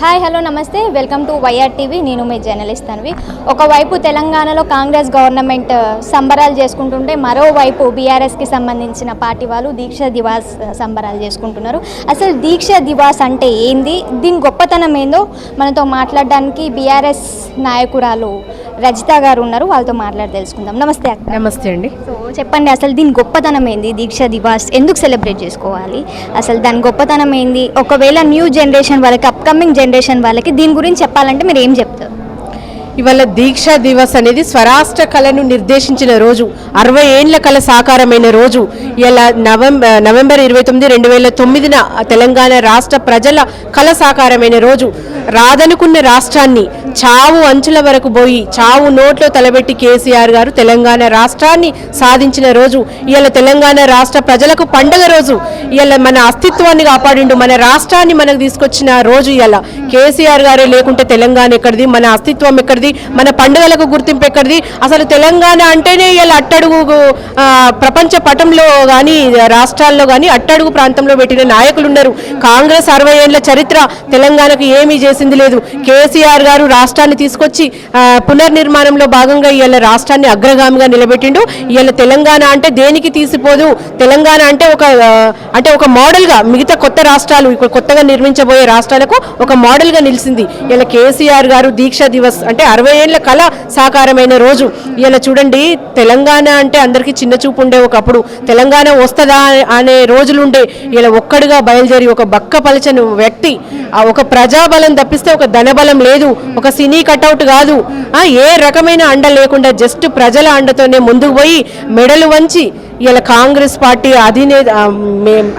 Hi hello నమస్తే welcome to YR TV. నేను మీ journalist Anvi. ఒకవైపు తెలంగాణలో కాంగ్రెస్ గవర్నమెంట్ సంబరాలు చేసుకుంటుంటే మరోవైపు బీఆర్ఎస్కి సంబంధించిన పార్టీ వాళ్ళు దీక్ష దివాస్ సంబరాలు చేసుకుంటున్నారు. అసలు దీక్ష దివాస్ అంటే ఏంది, దీని గొప్పతనం ఏందో మనతో మాట్లాడడానికి బీఆర్ఎస్ నాయకురాలు రజిత గారు ఉన్నారు. వాళ్ళతో మాట్లాడి తెలుసుకుందాం. నమస్తే అక్క. నమస్తే అండి. సో చెప్పండి, అసలు దీని గొప్పతనం ఏంది, దీక్ష దివాస్ ఎందుకు సెలబ్రేట్ చేసుకోవాలి, అసలు దాని గొప్పతనం ఏంది, ఒకవేళ న్యూ జనరేషన్ వాళ్ళకి అప్కమింగ్ జనరేషన్ వాళ్ళకి దీని గురించి చెప్పాలంటే మీరు ఏం చెప్తారు? ఇవాళ దీక్షా దివస్ అనేది స్వరాష్ట్ర కళను నిర్దేశించిన రోజు, 60 ఏండ్ల కళ సాకారమైన రోజు. ఇలా నవంబర్ 29, 2009 తెలంగాణ రాష్ట్ర ప్రజల కళ సాకారమైన రోజు. రాదనుకున్న రాష్ట్రాన్ని చావు అంచుల వరకు పోయి చావు నోట్లో తలబెట్టి కేసీఆర్ గారు తెలంగాణ రాష్ట్రాన్ని సాధించిన రోజు. ఇలా తెలంగాణ రాష్ట్ర ప్రజలకు పండగ రోజు. ఇలా మన అస్తిత్వాన్ని కాపాడిండు, మన రాష్ట్రాన్ని మనకు తీసుకొచ్చిన రోజు. ఇలా కేసీఆర్ గారే లేకుంటే తెలంగాణ ఎక్కడిది, మన అస్తిత్వం ఎక్కడిది, మన పండుగలకు గుర్తింపు ఎక్కడిది? అసలు తెలంగాణ అంటేనే ఇలా అట్టడుగు ప్రపంచ పటంలో కానీ రాష్ట్రాల్లో కానీ అట్టడుగు ప్రాంతంలో పెట్టిన నాయకులు ఉన్నారు. కాంగ్రెస్ 60 ఏళ్ల చరిత్ర తెలంగాణకు ఏమీ చేసింది లేదు. కేసీఆర్ గారు రాష్ట్రాన్ని తీసుకొచ్చి పునర్నిర్మాణంలో భాగంగా ఇలా రాష్ట్రాన్ని అగ్రగామిగా నిలబెట్టిండు. ఇలా తెలంగాణ అంటే దేనికి తీసిపోదు. తెలంగాణ అంటే ఒక మోడల్గా మిగతా కొత్త రాష్ట్రాలు, ఇప్పుడు కొత్తగా నిర్మించబోయే రాష్ట్రాలకు ఒక మోడల్గా నిలిచింది. ఇలా కేసీఆర్ గారు దీక్షా దివస్ అంటే 60 ఏళ్ల కళ సాకారమైన రోజు. ఇలా చూడండి, తెలంగాణ అంటే అందరికీ చిన్న చూపు ఉండే. ఒకప్పుడు తెలంగాణ వస్తుందా అనే రోజులుండే. ఇలా ఒక్కడిగా బయలుదేరి ఒక బక్క పలచని వ్యక్తి, ఒక ప్రజాబలం తప్పిస్తే ఒక ధనబలం లేదు, ఒక సినీ కట్అవుట్ కాదు, ఏ రకమైన అండ లేకుండా జస్ట్ ప్రజల అండతోనే ముందుకు పోయి మెడలు వంచి ఇలా కాంగ్రెస్ పార్టీ అధినేత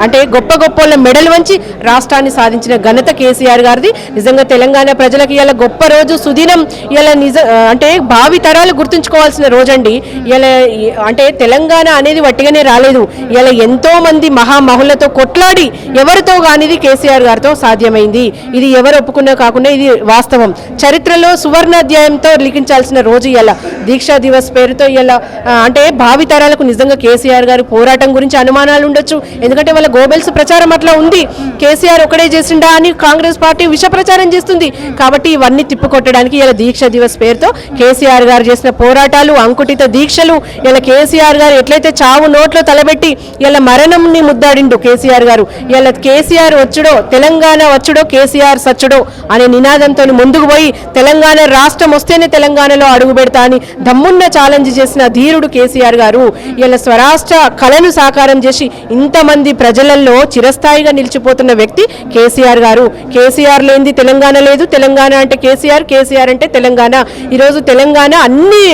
అంటే గొప్ప గొప్ప మెడలు వంచి రాష్ట్రాన్ని సాధించిన ఘనత కేసీఆర్ గారిది. నిజంగా తెలంగాణ ప్రజలకు ఇలా గొప్ప రోజు, సుదినం. ఇలా అంటే భావి తరాలు గుర్తుంచుకోవాల్సిన రోజు అండి. ఇలా అంటే తెలంగాణ అనేది వట్టిగానే రాలేదు. ఇలా ఎంతో మంది మహామహులతో కొట్లాడి ఎవరితో కానిది కేసీఆర్ గారితో సాధ్యమైంది. ఇది ఎవరు ఒప్పుకున్నా కాకుండా ఇది వాస్తవం. చరిత్రలో సువర్ణ అధ్యాయంతో లిఖించాల్సిన రోజు ఇలా దీక్షా దివస్ పేరుతో. ఇలా అంటే భావి తరాలకు నిజంగా కేసీఆర్ గారి పోరాటం గురించి అనుమానాలు ఉండొచ్చు. ఎందుకంటే వాళ్ళ గోబెల్స్ ప్రచారం అట్లా ఉంది. కేసీఆర్ ఒకడే చేసిండా అని కాంగ్రెస్ పార్టీ విష ప్రచారం చేస్తుంది. కాబట్టి ఇవన్నీ తిప్పికొట్టడానికి ఇలా దీక్ష దివస్ పేరుతో కేసీఆర్ గారు చేసిన పోరాటాలు, అంకుటిత దీక్షలు. ఇలా కేసీఆర్ గారు ఎట్లయితే చావు నోట్లో తలబెట్టి ఇలా మరణంని ముద్దాడిండు కేసీఆర్ గారు. ఇలా కేసీఆర్ వచ్చుడో తెలంగాణ వచ్చుడో కేసీఆర్ సచ్చుడో అనే నినాదంతో ముందుకు పోయి తెలంగాణ రాష్ట్రం వస్తేనే తెలంగాణలో అడుగు పెడతా అని దమ్మున్న ఛాలెంజ్ చేసిన ధీరుడు కేసీఆర్ గారు. ఇలా స్వరాష్ట్ర కళను సాకారం చేసి ఇంతమంది ప్రజలలో చిరస్థాయిగా నిలిచిపోతున్న వ్యక్తి కేసీఆర్ గారు. కేసీఆర్ లేనిది తెలంగాణ లేదు, తెలంగాణ అంటే కేసీఆర్, కేసీఆర్ అంటే తెలంగాణ. ఈరోజు తెలంగాణ అన్ని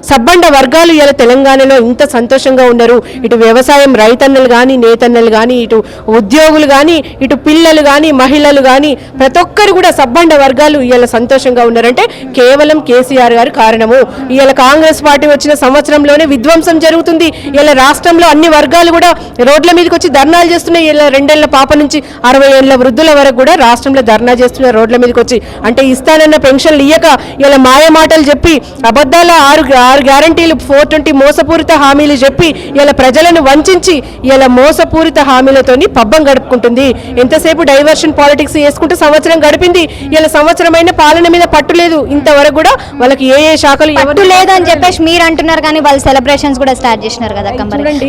సబ్బండ వర్గాలు ఇలా తెలంగాణలో ఇంత సంతోషంగా ఉన్నారు. ఇటు వ్యవసాయం రైతన్నలు కానీ, నేతన్నలు కానీ, ఇటు ఉద్యోగులు కానీ, ఇటు పిల్లలు కానీ, మహిళలు కానీ, ప్రతి ఒక్కరు కూడా సబ్బండ వర్గాలు ఇలా సంతోషంగా ఉన్నారంటే కేవలం కేసీఆర్ గారు కారణము. ఇలా కాంగ్రెస్ పార్టీ వచ్చిన సంవత్సరంలోనే విధ్వంసం జరుగుతుంది. ఇలా రాష్ట్రంలో అన్ని వర్గాలు కూడా రోడ్ల మీదకి వచ్చి ధర్నాలు చేస్తున్నాయి. ఇలా 2 ఏళ్ల పాప నుంచి 60 ఏళ్ల వృద్ధుల వరకు కూడా రాష్ట్రంలో ధర్నా చేస్తున్నారు రోడ్ల మీదకి వచ్చి. అంటే ఇస్తానన్న పెన్షన్లు ఇయ్యక ఇలా మాయ మాటలు చెప్పి అబద్ధాల 6 గ్యారంటీలు 420 మోసపూరిత హామీలు చెప్పి ఇలా ప్రజలను వంచి ఇలా మోసపూరిత హామీలతోని పబ్బం గడుపుకుంటుంది. ఎంతసేపు డైవర్షన్ పాలిటిక్స్ చేసుకుంటూ సంవత్సరం గడిపింది. ఇలా సంవత్సరమైన పాలన మీద పట్టు లేదు. ఇంతవరకు కూడా వాళ్ళకి ఏ శాఖలు పట్టు లేదు అని చెప్పేసి మీరు అంటున్నారు, కానీ వాళ్ళు సెలబ్రేషన్స్ కూడా స్టార్ట్ చేసినారు కదా.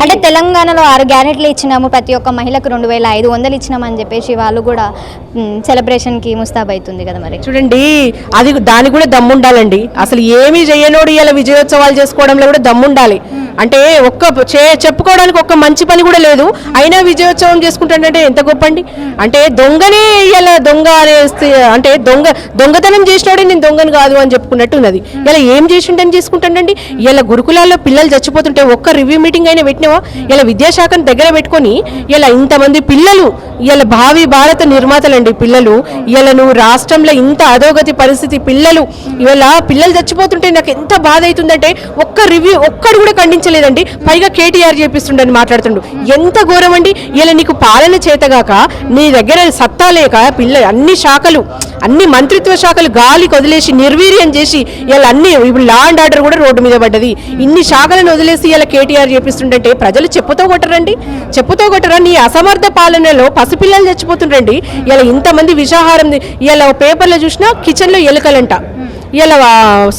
అంటే తెలంగాణలో 6 గ్యారెంటీలు ఇచ్చినాము, ప్రతి ఒక్క మహిళకు 2500 ఇచ్చినామని చెప్పేసి వాళ్ళు కూడా సెలబ్రేషన్ కి ముస్తాబైతుంది కదా. మరి చూడండి, అది దానికి కూడా దమ్ముండాలండి. అసలు ఏమీ చేయనోడు ఇలా విజయోత్సవాలు చేసుకోవడంలో కూడా దమ్ముండాలి. అంటే చెప్పుకోవడానికి ఒక్క మంచి పని కూడా లేదు, అయినా విజయోత్సవం చేసుకుంటాడంటే ఎంత గొప్ప అండి. అంటే దొంగనే ఇలా దొంగ అంటే దొంగతనం చేసినోడే నేను దొంగను కాదు అని చెప్పుకున్నట్టు ఉన్నది. ఇలా ఏం చేసిండని చేసుకుంటాడండి. ఇలా గురుకులాల్లో పిల్లలు చచ్చిపోతుంటే ఒక్క రివ్యూ మీటింగ్ అయినా పెట్టినావా? ఇలా విద్యాశాఖను దగ్గర పెట్టుకొని ఇలా ఇంతమంది పిల్లలు ఇలా భావి భారత నిర్మాతలండి పిల్లలు. ఇలా నువ్వు రాష్ట్రంలో ఇంత అధోగతి పరిస్థితి, పిల్లలు చచ్చిపోతుంటే నాకు ఎంత బాధ అవుతుందంటే ఒక్కడు కూడా ఖండించలేదండి. పైగా కేటీఆర్ చేపిస్తుండని మాట్లాడుతుండు. ఎంత ఘోరం అండి. ఇలా నీకు పాలన చేతగాక నీ దగ్గర సత్తా లేక అన్ని శాఖలు అన్ని మంత్రిత్వ శాఖలు గాలికి వదిలేసి నిర్వీర్యం చేసి ఇలా అన్ని ఇప్పుడు లా అండ్ ఆర్డర్ కూడా రోడ్డు మీద పడ్డది. ఇన్ని శాఖలను వదిలేసి ఇలా కేటీఆర్ చేపిస్తుంటే ప్రజలు చెప్పుతో కొట్టరండి, చెప్పుతో కొట్టరా? నీ అసమర్థ పాలనలో పసిపిల్లలు చచ్చిపోతుండండి. ఇలా ఇంతమంది విషాహారం, ఇలా పేపర్లో చూసినా కిచెన్లో ఎలుకలంట, ఇలా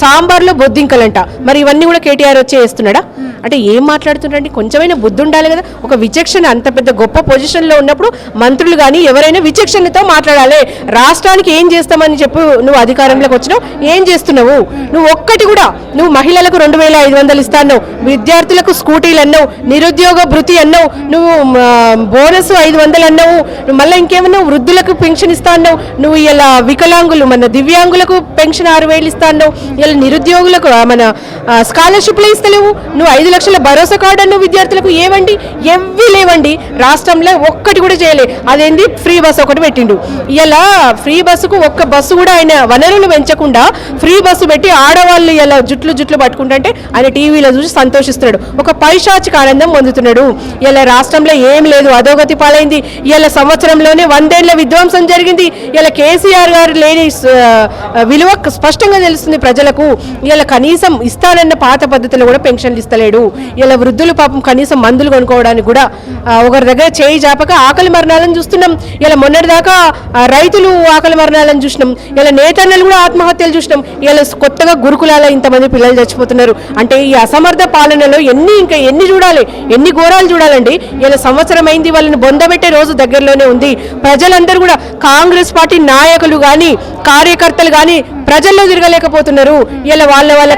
సాంబార్లో బొద్దింకలంట. మరి ఇవన్నీ కూడా కేటీఆర్ వచ్చి వేస్తున్నాడా? అంటే ఏం మాట్లాడుతున్నారండి? కొంచెమైనా బుద్ధి ఉండాలి కదా. ఒక విచక్షణ, అంత పెద్ద గొప్ప పొజిషన్లో ఉన్నప్పుడు మంత్రులు కానీ ఎవరైనా విచక్షణతో మాట్లాడాలి. రాష్ట్రానికి ఏం చేస్తామని చెప్పు, నువ్వు అధికారంలోకి వచ్చినావు, ఏం చేస్తున్నావు? నువ్వు ఒక్కటి కూడా, నువ్వు మహిళలకు 2500 ఇస్తాను, విద్యార్థులకు స్కూటీలు అన్నావు, నిరుద్యోగ భృతి అన్నావు, నువ్వు బోనస్ 500 అన్నావు, మళ్ళీ ఇంకేమన్నావు, వృద్ధులకు పెన్షన్ ఇస్తా అన్నావు, నువ్వు ఇలా వికలాంగులు మన దివ్యాంగులకు పెన్షన్ 6000 ఇస్తా అన్నావు, ఇలా నిరుద్యోగులకు మన స్కాలర్షిప్లు ఇస్తలేవు, నువ్వు 5 లక్షల భరోసా కార్డు అన్నావు విద్యార్థులకు. ఏవండి? ఎవ్వి లేవండి. రాష్ట్రంలో ఒక్కటి కూడా చేయలే. అదేంది? ఫ్రీ బస్సు ఒకటి పెట్టిండు. ఇలా ఫ్రీ బస్సుకు ఒక్క బస్సు కూడా ఆయన వనరులు పెంచకుండా ఫ్రీ బస్సు పెట్టి ఆడవాళ్ళు ఇలా జుట్లు పట్టుకుంటుంటే ఆయన టీవీలో చూసి సంతోషిస్తున్నాడు, ఒక పైశాచిక ఆనందం పొందుతున్నాడు. ఇలా రాష్ట్రంలో ఏం లేదు, అధోగతి పాలైంది. ఇలా సంవత్సరంలోనే 100 ఏళ్ల విధ్వంసం జరిగింది. ఇలా కేసీఆర్ గారు లేని విలువ స్పష్టంగా తెలుస్తుంది ప్రజలకు. ఇలా కనీసం ఇస్తానన్న పాత పద్ధతిలో కూడా పెన్షన్లు ఇస్తలేడు. ఇలా వృద్ధులు పాపం కనీసం మందులు కొనుక్కోవడానికి కూడా ఒకరి దగ్గర చేయి జాపక ఆకలి మరణాలను చూస్తున్నాం. ఇలా మొన్నటిదాకా రైతులు ఆకలి మరణాలను చూసినాం. ఇలా నేతన్నలు కూడా ఆత్మహత్యలు చూసినాం. ఇలా కొత్తగా గురుకులాల ఇంతమంది పిల్లలు చచ్చిపోతున్నారు. అంటే ఈ అసమర్థ పాలనలో ఇంకా ఎన్ని చూడాలి, ఎన్ని ఘోరాలు చూడాలండి. ఇలా సంవత్సరం అయింది, వాళ్ళని బొందబెట్టే రోజు దగ్గరలోనే ఉంది. ప్రజలందరూ కూడా కాంగ్రెస్ పార్టీ నాయకులు కానీ కార్యకర్తలు కానీ ప్రజల్లో తిరగలేకపోతున్నారు. ఇలా వాళ్ళ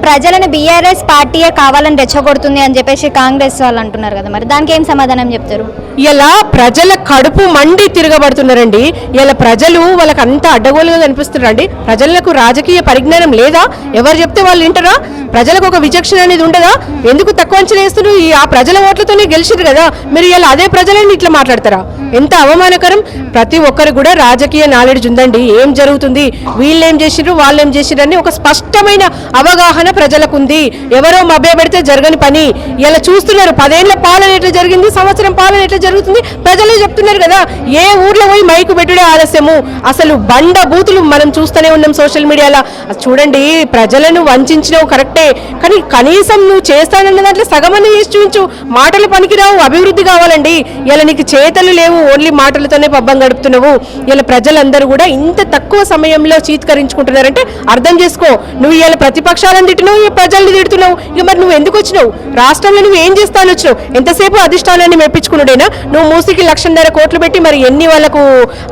ప్రజలను బీఆర్ఎస్ పార్టీయే కావాలని రెచ్చగొడుతుంది అని చెప్పేసి కాంగ్రెస్ వాళ్ళు అంటున్నారు కదా, మరి దానికి ఏం సమాధానం చెప్తారు? ఇలా ప్రజల కడుపు మండి తిరగబడుతున్నారండి. ఇలా ప్రజలు వాళ్ళకి అంత అడ్డగోలుగా కనిపిస్తున్నారండి. ప్రజలకు రాజకీయ పరిజ్ఞానం లేదా? ఎవరు చెప్తే వాళ్ళు వింటారా? ప్రజలకు ఒక విచక్షణ అనేది ఉండదా? ఎందుకు తక్కువ అంచనా వేస్తున్నారు? ఆ ప్రజల ఓట్లతోనే గెలిచిరు కదా, మీరు ఇలా అదే ప్రజలని ఇట్లా మాట్లాడతారా? ఎంత అవమానకరం. ప్రతి ఒక్కరు కూడా రాజకీయ నాలెడ్జ్ ఉందండి. ఏం జరుగుతుంది, వీళ్ళేం చేసిర్రు, వాళ్ళేం చేసిర్రు అని ఒక స్పష్టమైన అవగాహన ప్రజలకు ఉంది. ఎవరో మభ్య పెడితే జరగని పని. ఇలా చూస్తున్నారు 10 ఏళ్ల పాలన ఎట్లా జరిగింది, సంవత్సరం పాలన ఎట్లా జరుగుతుంది, ప్రజలే చెప్తున్నారు కదా. ఏ ఊర్లో పోయి మైకు పెట్టుడే ఆలస్యము. అసలు బండ బూతులు మనం చూస్తూనే ఉన్నాం సోషల్ మీడియాలో. చూడండి, ప్రజలను వంచినవు కరెక్టే, కానీ కనీసం నువ్వు చేస్తానన్న దాంట్లో సగమని చేసి చూపించు. మాటలు పనికిరావు, అభివృద్ధి కావాలండి. ఇలా నీకు చేతలు లేవు, ఓన్లీ మాటలతోనే పబ్బం గడుపుతున్నావు. ఇలా ప్రజలందరూ కూడా ఇంత తక్కువ సమయంలో చీత్కరించుకుంటున్నారంటే అర్థం చేసుకో. నువ్వు ఇలా ప్రతిపక్షాలను తిట్టినావు, ప్రజల్ని తిడుతున్నావు. ఇక మరి నువ్వు ఎందుకు వచ్చినావు? రాష్ట్రంలో నువ్వు ఏం చేస్తాను వచ్చినావు? ఎంతసేపు అధిష్టానాన్ని మెప్పించుకున్నాడేనా? నువ్వు మూసికి 1,00,000 కోట్లు పెట్టి మరి ఎన్ని వాళ్ళకు,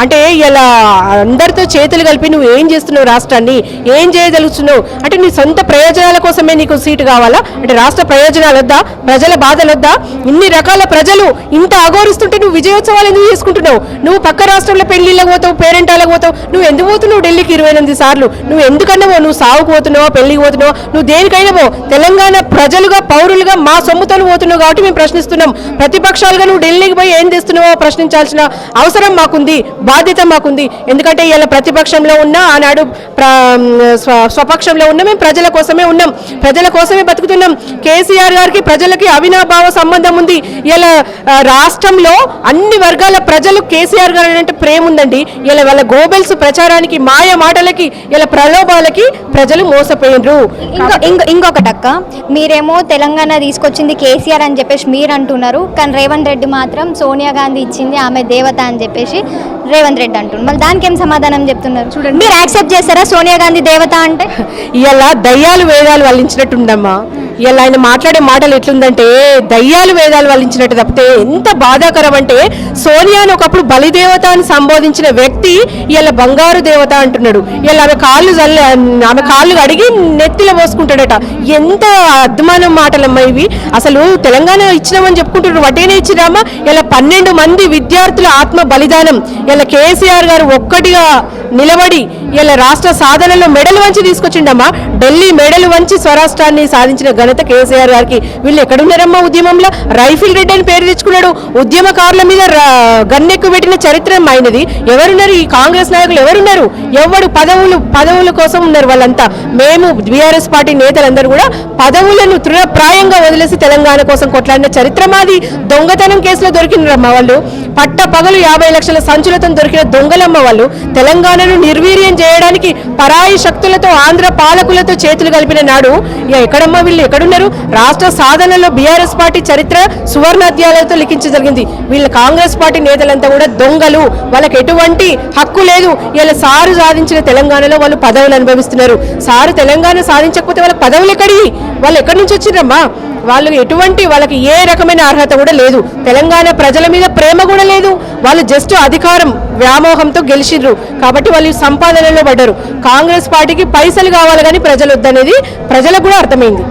అంటే ఇలా అందరితో చేతులు కలిపి నువ్వు ఏం చేస్తున్నావు? రాష్ట్రాన్ని ఏం చేయగలుగుతున్నావు? అంటే నీ సొంత ప్రయోజనాల కోసమే నీకు సీటు కావాలా? అంటే రాష్ట్ర ప్రయోజనాలు వద్దా? ప్రజల బాధలు వద్దా? ఇన్ని రకాల ప్రజలు ఇంత అఘోరిస్తుంటే నువ్వు విజయోత్సవాలు ఎందుకు చేసుకుంటున్నావు? నువ్వు పక్క రాష్ట్రంలో పెళ్లిళ్ళకి పోతావు, పేరెంటాలకు పోతావు. నువ్వు ఎందుకు పోతున్నావు ఢిల్లీకి 28 సార్లు? నువ్వు ఎందుకన్నావో? నువ్వు సాగుకు పోతున్నావో, పెళ్లికి పోతున్నావో, నువ్వు దేనికైనా పో. తెలంగాణ ప్రజలుగా, పౌరులుగా మా సొమ్ముతో పోతున్నావు కాబట్టి మేము ప్రశ్నిస్తున్నాం. ప్రతిపక్షాలుగా నువ్వు ఢిల్లీకి పోయి ఏం చేస్తున్నావో ప్రశ్నించాల్సిన అవసరం మాకుంది, బాధ్యత మాకుంది. ఎందుకంటే ఇలా ప్రతిపక్షంలో ఉన్నా, ఆనాడు స్వపక్షంలో ఉన్నా, మేము ప్రజల కోసమే ఉన్నాం, ప్రజల కోసమే బతుకుతున్నాం. కేసీఆర్ గారికి ప్రజలకి అవినాభావ సంబంధం ఉంది. ఇలా రాష్ట్రంలో అన్ని వర్గాల ప్రజలు కేసీఆర్ గారు అంటే ప్రేమ ఉందండి. ఇలా వాళ్ళ గోబెల్స్ ప్రచారానికి, మాయ మాటలకి, ఇలా ప్రలోభాలకి ప్రజలు మోసపోయినరు. ఇంకొకటక్క, మీరేమో తెలంగాణ తీసుకొచ్చింది కేసీఆర్ అని చెప్పేసి మీరు అంటున్నారు, కానీ రేవంత్ రెడ్డి మాత్రం సోనియా గాంధీ ఇచ్చింది ఆమె దేవత అని చెప్పేసి రేవంత్ రెడ్డి అంటున్నారు. మళ్ళీ దానికి ఏం సమాధానం చెప్తున్నారు? చూడండి, మీరు యాక్సెప్ట్ చేస్తారా సోనియా గాంధీ దేవత అంటే? ఇలా దయ్యాలు వేదాలు వల్లించినట్టుందమ్మా. ఇలా ఆయన మాట్లాడే మాటలు ఎట్లుందంటే దయ్యాలు వేదాలు వల్లించినట్టు తప్పితే ఎంత బాధాకరం అంటే, సోనియాను ఒకప్పుడు బలిదేవత అని సంబోధించిన వ్యక్తి ఇలా బంగారు దేవత అంటున్నాడు. ఇలా ఆమె కాళ్ళు అడిగి నెత్తిలో పోసుకుంటాడట. ఎంత అద్మానం మాటలమ్మా ఇవి. అసలు తెలంగాణ ఇచ్చినామని చెప్పుకుంటున్నారు, వడ్డీనే ఇచ్చినామా? ఇలా 12 మంది విద్యార్థుల ఆత్మ బలిదానం. ఇలా కేసీఆర్ గారు ఒక్కటిగా నిలబడి ఇలా రాష్ట్ర సాధనలో మెడలు వంచి తీసుకొచ్చిండమ్మా. ఢిల్లీ మెడలు వంచి స్వరాష్ట్రాన్ని సాధించిన ఘనత కేసీఆర్ గారికి. వీళ్ళు ఎక్కడున్నారమ్మా ఉద్యమంలో? రైఫిల్ రెడ్డి అని పేరు తెచ్చుకున్నాడు. ఉద్యమకారుల మీద గన్నెక్కు పెట్టిన చరిత్ర ఆయనది. ఎవరున్నారు ఈ కాంగ్రెస్ నాయకులు? ఎవరున్నారు? ఎవడు పదవుల కోసం ఉన్నారు వాళ్ళంతా. మేము బీఆర్ఎస్ పార్టీ నేతలందరూ కూడా పదవులను తృణప్రాయంగా వదిలేసి తెలంగాణ కోసం కొట్లాడిన చరిత్ర మాది. దొంగతనం కేసులో దొరికినరమ్మా వాళ్ళు. పట్ట పగలు 50 లక్షల సంచులతో దొరికిన దొంగలమ్మ వాళ్ళు. తెలంగాణ తెలంగాణను నిర్వీర్యం చేయడానికి పరాయి శక్తులతో ఆంధ్ర పాలకులతో చేతులు కలిపిన నాడు ఎక్కడమ్మా వీళ్ళు ఎక్కడున్నారు? రాష్ట్ర సాధనలో బీఆర్ఎస్ పార్టీ చరిత్ర సువర్ణాధ్యాయాలతో లిఖించగలిగింది. వీళ్ళ కాంగ్రెస్ పార్టీ నేతలంతా కూడా దొంగలు, వాళ్ళకి ఎటువంటి హక్కు లేదు. ఇలా సారు సాధించిన తెలంగాణలో వాళ్ళు పదవులు అనుభవిస్తున్నారు. సారు తెలంగాణ సాధించకపోతే వాళ్ళకి పదవులు ఎక్కడివి? వాళ్ళు ఎక్కడి నుంచి వచ్చిండ్రమ్మా? వాళ్ళకి ఏ రకమైన అర్హత కూడా లేదు. తెలంగాణ ప్రజల మీద ప్రేమ కూడా లేదు. వాళ్ళు జస్ట్ అధికారం వ్యామోహంతో గెలిచిండ్రు కాబట్టి వాళ్ళు సంపాదనలో పడ్డారు. కాంగ్రెస్ పార్టీకి పైసలు కావాలి కానీ ప్రజలు వద్దనేది ప్రజలకు కూడా అర్థమైంది.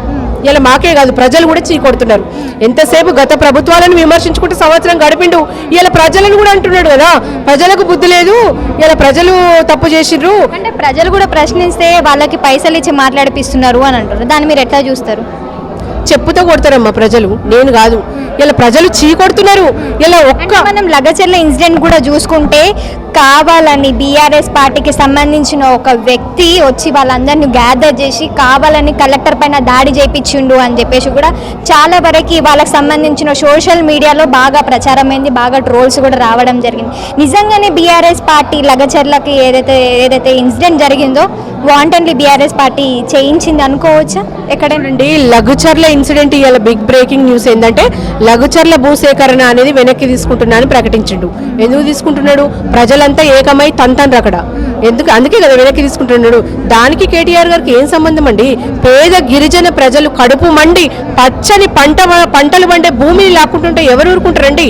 ఇలా మాకే కాదు, ప్రజలు కూడా చీకొడుతున్నారు. ఎంతసేపు గత ప్రభుత్వాలను విమర్శించుకుంటూ సంవత్సరం గడిపిండు, ఇలా ప్రజలను కూడా అంటున్నాడు కదా ప్రజలకు బుద్ధి లేదు, ఇలా ప్రజలు తప్పు చేసిండ్రు అంటే ప్రజలు కూడా ప్రశ్నిస్తే వాళ్ళకి పైసలు ఇచ్చి మాట్లాడిపిస్తున్నారు అని అంటారు. దాన్ని మీరు ఎట్లా చూస్తారు? చెప్పుతో కొడతారమ్మా ప్రజలు, నేను కాదు. ఇలా ప్రజలు చీకొడుతున్నారు. ఇలా మనం లగచర్ల ఇన్సిడెంట్ కూడా చూసుకుంటే కావాలని బీఆర్ఎస్ పార్టీకి సంబంధించిన ఒక వ్యక్తి వచ్చి వాళ్ళందరినీ గ్యాదర్ చేసి కావాలని కలెక్టర్ పైన దాడి చేయించిండు అని చెప్పేసి కూడా చాలా వరకు వాళ్ళకి సంబంధించిన సోషల్ మీడియాలో బాగా ప్రచారమైంది, బాగా ట్రోల్స్ కూడా రావడం జరిగింది. నిజంగానే బీఆర్ఎస్ పార్టీ లగచర్లకి ఏదైతే ఇన్సిడెంట్ జరిగిందో వాంటన్లీ బీఆర్ఎస్ పార్టీ చేయించింది అనుకోవచ్చా? ఎక్కడేనండి లఘుచర్ల ఇన్సిడెంట్. ఇవాళ బిగ్ బ్రేకింగ్ న్యూస్ ఏంటంటే లఘుచర్ల భూసేకరణ అనేది వెనక్కి తీసుకుంటున్నానని ప్రకటించిండు. ఎందుకు తీసుకుంటున్నాడు? ప్రజలంతా ఏకమై తంతండ్రు అక్కడ. అందుకే కదా వెనక్కి తీసుకుంటున్నాడు. దానికి కేటీఆర్ గారికి ఏం సంబంధం అండి? పేద గిరిజన ప్రజలు కడుపు మండి పచ్చని పంటలు పండే భూమిని లాక్కుంటుంటే ఎవరు ఊరుకుంటారండి?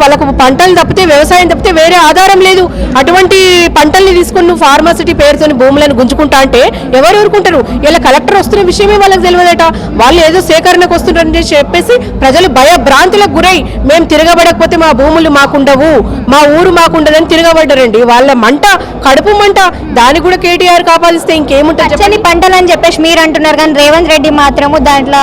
వాళ్ళకు పంటలు తప్పితే, వ్యవసాయం తప్పితే వేరే ఆధారం లేదు. అటువంటి పంటల్ని తీసుకొని నువ్వు ఫార్మాసిటీ పేరుతోని భూములను గుంజుకుంటా అంటే ఎవరు ఊరుకుంటారు? ఇలా కలెక్టర్ వస్తున్న విషయమే వాళ్ళకి తెలియదట. వాళ్ళు ఏదో సేకరణకు వస్తుంటారని చెప్పేసి ప్రజలు భయభ్రాంతులకు గురై మేము తిరగబడకపోతే మా భూములు మాకుండవు, మా ఊరు మాకుండదని తిరగబడ్డారండి. వాళ్ళ మంట, కడుపు మంట. దాన్ని కూడా కేటీఆర్ కాపాదిస్తే ఇంకేముంటుంది? పంటలు అని చెప్పేసి మీరు అంటున్నారు కానీ రేవంత్ రెడ్డి మాత్రము దాంట్లో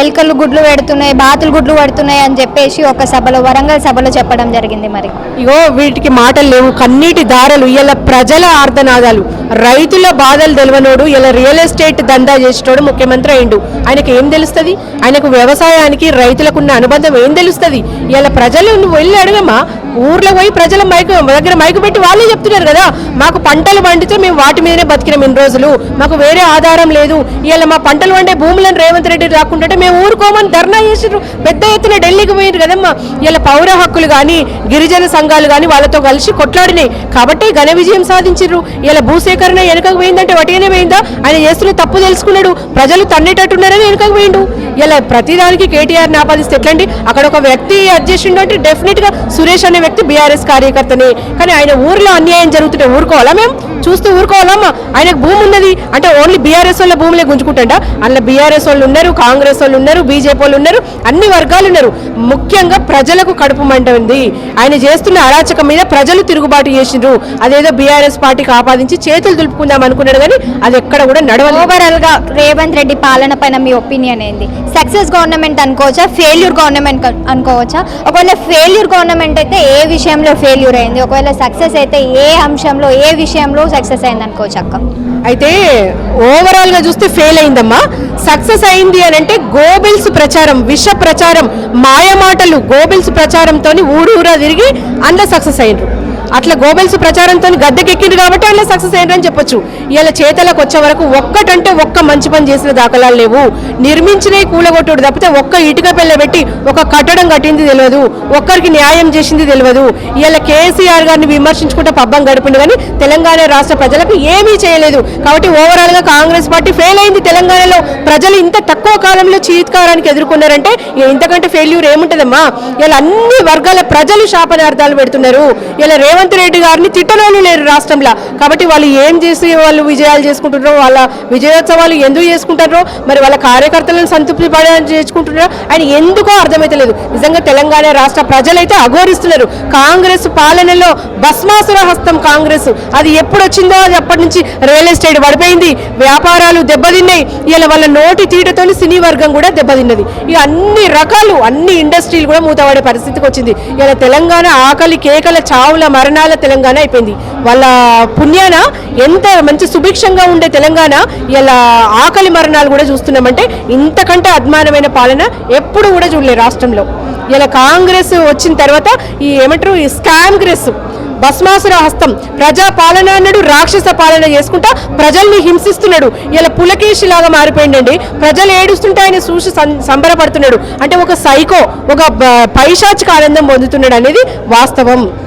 ఎలుకలు గుడ్లు పెడుతున్నాయి, బాతులు గుడ్లు పెడుతున్నాయి అని చెప్పేసి ఒక సభలో, వరంగల్ సభలో చెప్పడం జరిగింది. మరి ఇగో వీటికి మాటలు లేవు, కన్నీటి దారలు. ఇలా ప్రజల ఆర్తనాదాలు, రైతుల బాధలు తెలియనోడు ఇలా రియల్ ఎస్టేట్ దందా చేసేటోడు ముఖ్యమంత్రి అయిండు. ఆయనకి ఏం తెలుస్తుంది? ఆయనకు వ్యవసాయానికి రైతులకున్న అనుబంధం ఏం తెలుస్తుంది? ఇలా ప్రజలు నువ్వు వెళ్ళి అడగమ్మా, ఊర్లో పోయి ప్రజల దగ్గర మైకు పెట్టి వాళ్ళే చెప్తున్నారు కదా, మాకు పంటలు పండితే మేము వాటి మీదనే బతికినాం ఇన్ని రోజులు, మాకు వేరే ఆధారం లేదు. ఇలా మా పంటలు పండే భూములను రేవంత్ రెడ్డి రాకుంటే మేము ఊరుకోమని ధర్నా చేసిర్రు. పెద్ద ఎత్తున ఢిల్లీకి పోయినారు కదమ్మా. ఇలా పౌర హక్కులు కానీ గిరిజన సంఘాలు కానీ వాళ్ళతో కలిసి కొట్లాడినాయి కాబట్టి ఘన విజయం సాధించారు. ఇలా భూసేకరణ వెనుకకు పోయిందంటే వటిగానే పోయిందా? ఆయన చేస్తున్న తప్పు తెలుసుకున్నాడు, ప్రజలు తన్నేటట్టున్నారని వెనుకకు పోయిండు. ఇలా ప్రతిదానికి కేటీఆర్ని ఆపాదిస్తే ఎట్లండి? అక్కడ ఒక వ్యక్తి అధ్యక్షుడు అంటే డెఫినెట్ గా సురేష్ అనే వ్యక్తి బీఆర్ఎస్ కార్యకర్తనే. కానీ ఆయన ఊర్లో అన్యాయం జరుగుతుంటే ఊరుకోవాలా? మేము చూస్తూ ఊరుకోవాలమ్మా? ఆయనకు భూమి ఉన్నది అంటే ఓన్లీ బీఆర్ఎస్ వాళ్ళ భూములే గుంజుకుంటాడా? అందులో బీఆర్ఎస్ వాళ్ళు ఉన్నారు, కాంగ్రెస్ వాళ్ళు ఉన్నారు, బీజేపీ వాళ్ళు ఉన్నారు, అన్ని వర్గాలు ఉన్నారు. ముఖ్యంగా ప్రజలకు కడుపు మంట ఉంది. ఆయన చేస్తున్న అరాచకం మీద ప్రజలు తిరుగుబాటు చేసిండ్రు. అదేదో బీఆర్ఎస్ పార్టీకి ఆపాదించి చేతులు దులుపుకుందాం అనుకున్నాడు కానీ అది ఎక్కడ కూడా నడవలేదు. ఓవరాల్ గా రేవంత్ రెడ్డి పాలన పైన మీ ఒపీనియన్ ఏంది? సక్సెస్ గవర్నమెంట్ అనుకోవచ్చా, ఫెయిల్యూర్ గవర్నమెంట్ అనుకోవచ్చా? ఒకవేళ ఫెయిల్యూర్ గవర్నమెంట్ అయితే ఏ విషయంలో ఫెయిల్యూర్ అయింది? ఒకవేళ సక్సెస్ అయితే ఏ అంశంలో, ఏ విషయంలో సక్సెస్ అయింది అనుకోవచ్చు అక్క? అయితే ఓవరాల్ గా చూస్తే ఫెయిల్ అయిందమ్మా. సక్సెస్ అయింది అని అంటే గోబెల్స్ ప్రచారం, విష ప్రచారం, మాయమాటలు, గోబెల్స్ ప్రచారంతో ఊరూరా తిరిగి అందులో సక్సెస్ అయ్యారు. అట్లా గోబెల్స్ ప్రచారంతో గద్దెకెక్కింది కాబట్టి అట్లా సక్సెస్ అయ్యారని చెప్పొచ్చు. ఇలా చేతలకు వచ్చే వరకు ఒక్కటంటే ఒక్క మంచి పని చేసిన దాఖలాలు లేవు. నిర్మించినవి కూలగొట్టుడు తప్పితే ఒక్క ఇటుక పెళ్ళబెట్టి ఒక కట్టడం కట్టింది తెలియదు, ఒక్కరికి న్యాయం చేసింది తెలియదు. ఇలా కేసీఆర్ గారిని విమర్శించుకుంటే పబ్బం గడిపిండు కానీ తెలంగాణ రాష్ట్ర ప్రజలకు ఏమీ చేయలేదు. కాబట్టి ఓవరాల్ గా కాంగ్రెస్ పార్టీ ఫెయిల్ అయింది. తెలంగాణలో ప్రజలు ఇంత తక్కువ కాలంలో చీత్కారానికి ఎదుర్కొన్నారంటే ఇంతకంటే ఫెయిల్యూర్ ఏముంటదమ్మా? ఇలా అన్ని వర్గాల ప్రజలు శాపనార్థాలు పెడుతున్నారు. ఇలా రేవంత్ రెడ్డి గారిని తిట్టనోళ్ళు లేరు రాష్ట్రంలో. కాబట్టి వాళ్ళు ఏం చేసి వాళ్ళు విజయాలు చేసుకుంటున్నారో, వాళ్ళ విజయోత్సవాలు ఎందుకు చేసుకుంటారో, మరి వాళ్ళ కార్యకర్తలను సంతృప్తి చేసుకుంటున్నారో ఆయన ఎందుకో అర్థమైతలేదు. నిజంగా తెలంగాణ రాష్ట్ర ప్రజలైతే అఘోరిస్తున్నారు. కాంగ్రెస్ పాలనలో భస్మాసుర హస్తం కాంగ్రెస్. అది ఎప్పుడు వచ్చిందో అది అప్పటి నుంచి రియల్ ఎస్టేట్ పడిపోయింది, వ్యాపారాలు దెబ్బతిన్నాయి. ఇలా వాళ్ళ నోటి తీటతో సినీ వర్గం కూడా దెబ్బతిన్నది. ఇక అన్ని రకాలు, అన్ని ఇండస్ట్రీలు కూడా మూతపడే పరిస్థితికి వచ్చింది. ఇలా తెలంగాణ ఆకలి కేకల చావుల మరణాల తెలంగాణ అయిపోయింది. వాళ్ళ పుణ్యాన ఎంత మంచి సుభిక్షంగా ఉండే తెలంగాణ ఇలా ఆకలి మరణాలు కూడా చూస్తున్నామంటే ఇంతకంటే అద్మానమైన పాలన ఎప్పుడు కూడా చూడలేదు రాష్ట్రంలో. ఇలా కాంగ్రెస్ వచ్చిన తర్వాత ఈ ఏమంటారు, ఈ స్కామ్ గ్రెస్ భస్మాసుర హస్తం, ప్రజా పాలన అన్నాడు, రాక్షస పాలన చేసుకుంటా ప్రజల్ని హింసిస్తున్నాడు. ఇలా పులకేషి లాగా మారిపోయిందండి. ప్రజలు ఏడుస్తుంటే ఆయన చూసి సంబరపడుతున్నాడు. అంటే ఒక సైకో, ఒక పైశాచిక ఆనందం పొందుతున్నాడు అనేది వాస్తవం.